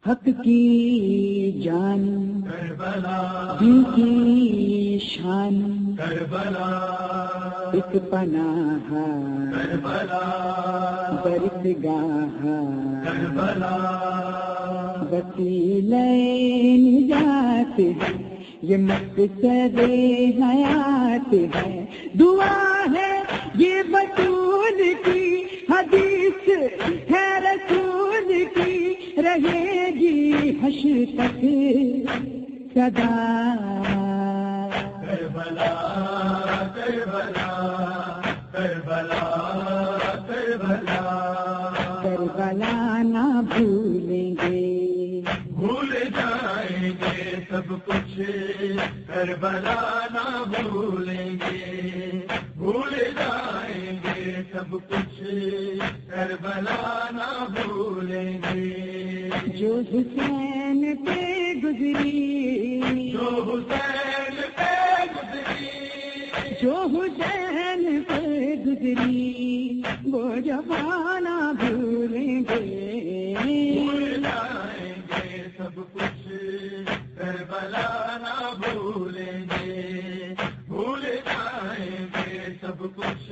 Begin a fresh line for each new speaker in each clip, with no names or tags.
حق کی جان
کربلا
دل کی شان
کربلا
ایک پناہ
کربلا
برسگاہ
کربلا
وسیلہ نجات ہے یہ مقصد حیات ہے دعا ہے یہ بطول کی حدیث ہے رسول کی رہے گی حشر تک صدا
کربلا کربلا کربلا کربلا
کربلا نہ بھولیں گے
بھول جائیں گے سب کچھ کربلا نہ بھولیں گے بھول جائیں گے سب کچھ کربلا نہ بھولیں گے
جو حسین پہ گزری
جو حسین پہ گزری
جو حسین پہ گزری وہ جوانہ بھولیں گے
بھول جائیں گے سب کچھ کربلا نہ بھولیں گے بھول جائیں گے سب کچھ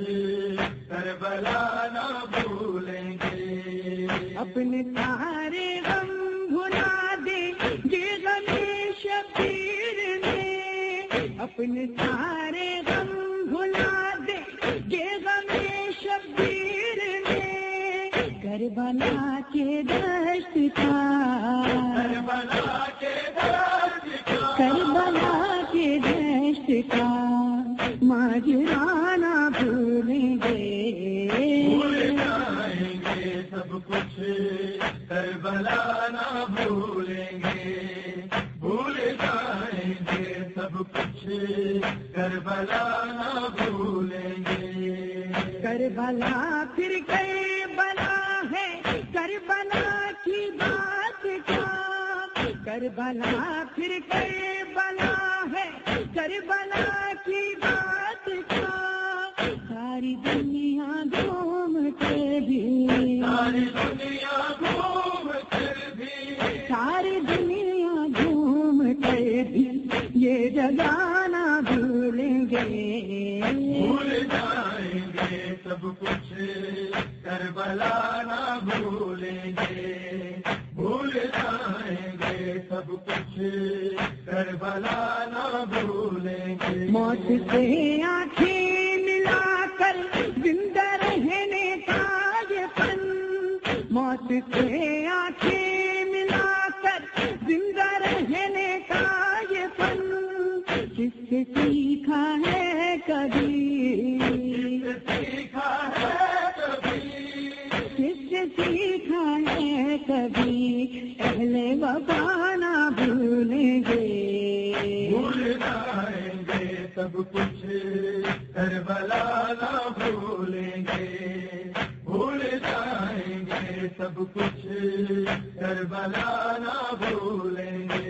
کربلا نہ بھولیں گے
اپنے سارے غم بھلا دے یہ غم شبیر میں اپنے سارے غم بھلا دے یہ غم شبیر میں کربلا کے دشت کا
کربلا کے درد کا
کربلا کے دشت کا ماجرا نہ بھولیں گے
بھول جائیں گے سب کچھ کربلا نہ بھولیں گے بھول جائیں گے سب کچھ کربلا نہ بھولیں گے
کربلا پھر کربلا ہے کربلا کی بات کا کربلا پھر کربلا ہے کربلا کی بات کا ساری دنیا گھوم کے بھی
ساری دنیا گھوم کر بھی
ساری دنیا گھوم کے بھی یہ جگہ نہ بھولیں گے
بھول جائیں گے سب کچھ کربلا نہ بھولیں گے بھول جائیں گے سب کچھ کربلا نہ بھولیں گے
موت سے آنکھیں ملا کر زندہ رہنے کا یہ فن موت سے آنکھیں ملا کر زندہ رہنے کا یہ فن کس سے سیکھا ہے کبھی
سیکھا ہے کبھی
کس سے سیکھا ہے کبھی اہل وفا نہ بھولیں گے
بھول جائیں گے سب کچھ کربلا نہ بھولیں گے بھول جائیں گے سب کچھ کربلا نہ بھولیں گے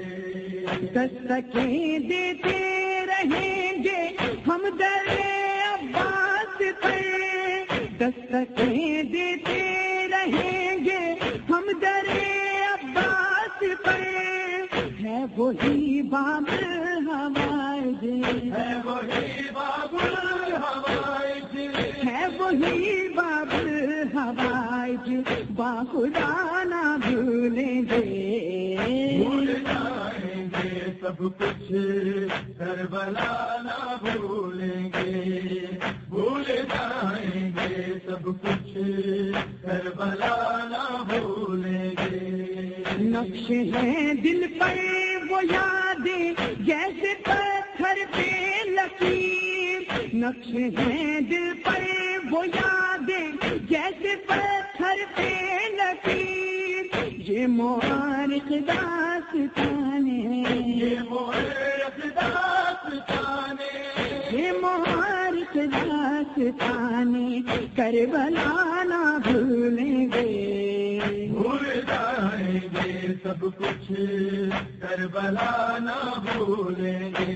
دستکیں دیتے رہیں گے ہم در عباس پہ دستکیں دیتے رہیں گے ہم در عباس پہ ہے وہی باب الحوائج
ہے وہی باب الحوائج
ہے وہی باب الحوائج باخدا نہ بھولیں گے
بھول جائیں گے سب کچھ کربلا نہ بھولیں گے بھول جائیں گے سب کچھ کربلا نہ بھولیں گے
نقش ہے دل پر وہ یادیں جیسے پتھر پہ لکیر نقش ہے دل پر وہ یادیں جیسے پتھر پہ لکیر یہ مورخ داستانے
یہ مورخ داستانے
یہ مورخ داستانے کربلا نہ بھولیں گے
بھول جائیں گے سب کچھ کربلا نہ بھولیں گے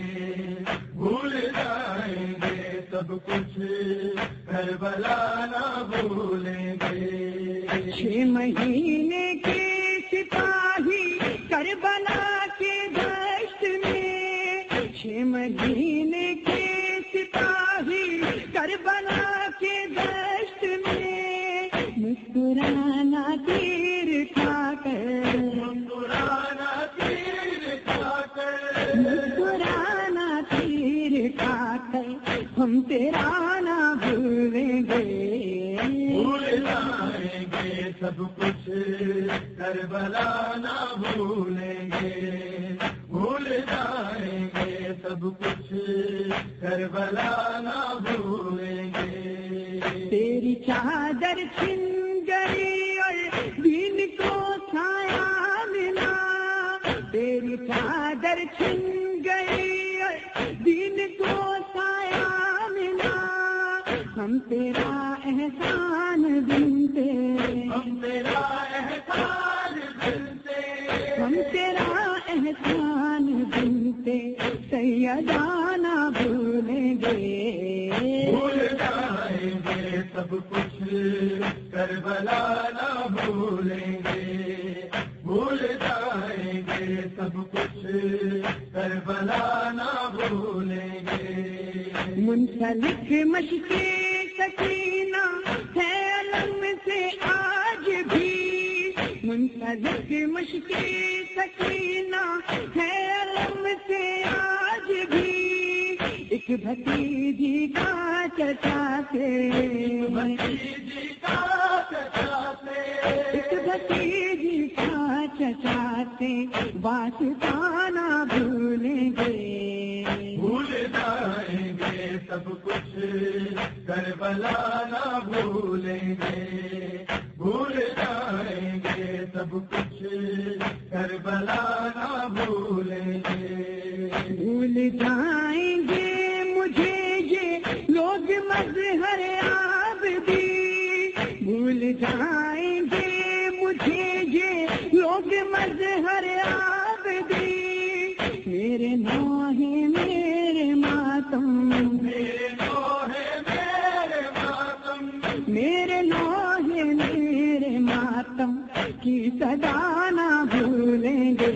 بھول جائیں گے سب کچھ کربلا نہ بھولیں گے
6 مہینے کے سپاہی کربلا کے دشت میں 6 مہینے کے سپاہی کربلا کے دشت میں مسکرانا تیر کھا کر مسکرانا تیر کھا کر ہم تیرا نہ بھولیں گے
بھول جائیں گے سب کچھ کربلا نہ بھولیں گے بھول جائیں گے سب کچھ کربلا نہ بھولیں گے
تیری چادر چھن گئی اور دین کو سایہ ملا تیری چادر چھن گئی اور دین کو سایہ ملا ہم تیرا احسان بنتے
ہم تیرا احسان بنتے
ہم تیرا احسان بنتے سیدانہ بھولیں گے
بھول جائیں گے سب کچھ کربلا نہ بھولیں گے بھول جائیں گے سب کچھ کربلا نہ بھولیں گے
منسلک مشقِ سکینہ ہے علم سے آج بھی منسلک مشقِ سکینہ ہے علم سے آج بھی ایک بھتیجی کا چچا سے ایک بھتیجی کا چچا سے واسطہ نہ بھولیں گے
بھول جائیں گے سب کچھ کربلا نہ بھولیں گے بھول جائیں گے سب کچھ کربلا نہ بھولیں گے
بھول جائیں گے مجھے یہ لوگ مظہر عابدی بھول جائیں گے مجھے یہ لوگ مظہر عابدی میرے نوحے میرے ماتم
میرے نوحے میرے ماتم
میرے نوحے میرے ماتم کی صدا نہ بھولیں گے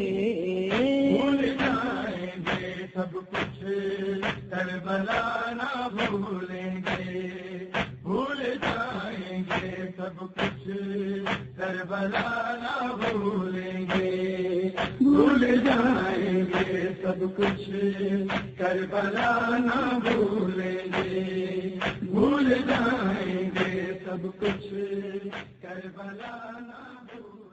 بھول جائیں گے سب کچھ کربلا نہ بھولیں گے بھول جائیں گے سب کچھ کربلا نہ بھولیں گے بھول جائیں گے سب کچھ کربلا نہ بھولیں گے بھول جائیں گے سب کچھ کربلا نہ بھولیں گے